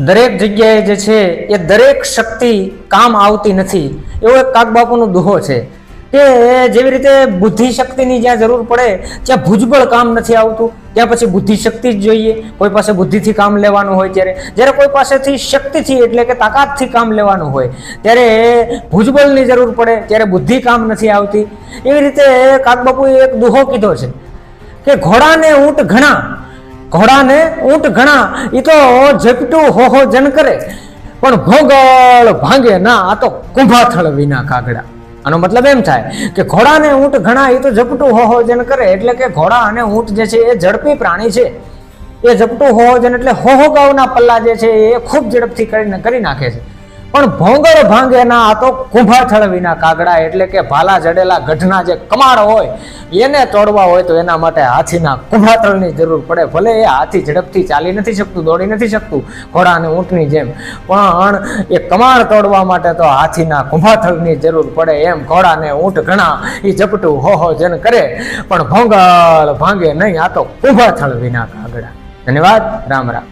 દરેક જગ્યાએ જે છે એ દરેક શક્તિ કામ આવતી નથી, એવો એક કાગબાપુનો દુહો છે કે જેવી રીતે બુદ્ધિ શક્તિની જ્યાં જરૂર પડે ત્યાં ભુજબળ કામ નથી આવતું, ત્યાં પછી બુદ્ધિ શક્તિ જ જોઈએ. કોઈ પાસે બુદ્ધિથી કામ લેવાનું હોય ત્યારે, જ્યારે કોઈ પાસેથી શક્તિથી એટલે કે તાકાતથી કામ લેવાનું હોય ત્યારે ભુજબળની જરૂર પડે, ત્યારે બુદ્ધિ કામ નથી આવતી. એવી રીતે કાગબાપુએ એક દુહો કીધો છે કે ઘોડાને ઊંટ ઘણા, ઘોડાને ઊંટ ઘણા, એ તો ઝપટું હો જન કરે પણ ભોગળ ભાંગે ના, આ તો કુંભાથળ વિના કાગડા. આનો મતલબ એમ થાય કે ઘોડાને ઊંટ ઘણા, એ તો ઝપટું હો જન કરે, એટલે કે ઘોડા અને ઊંટ જે છે એ ઝડપી પ્રાણી છે. એ ઝપટું હો જન એટલે હો ગાવના પલ્લા જે છે એ ખૂબ ઝડપથી કરી નાખે છે, પણ ભોંગળ ભાંગે ના, આ તો કુંભાથળ વિના કાગડા. એટલે કે ભાલા જડેલા ગઢના જે કમાળ હોય એને તોડવા હોય તો એના માટે હાથીના કુંભાથળની જરૂર પડે. ભલે એ હાથી ઝડપથી ચાલી નથી શકતું, દોડી નથી શકતું ઘોડા અને ઊંટની જેમ, પણ એ કમાળ તોડવા માટે તો હાથીના કુંભાથળની જરૂર પડે. એમ ઘોડા ને ઊંટ ઘણા, એ ઝપટું હો જન કરે પણ ભોંગળ ભાંગે નહીં, આ તો કુંભાથળ વિના કાગડા. ધન્યવાદ. રામ રામ.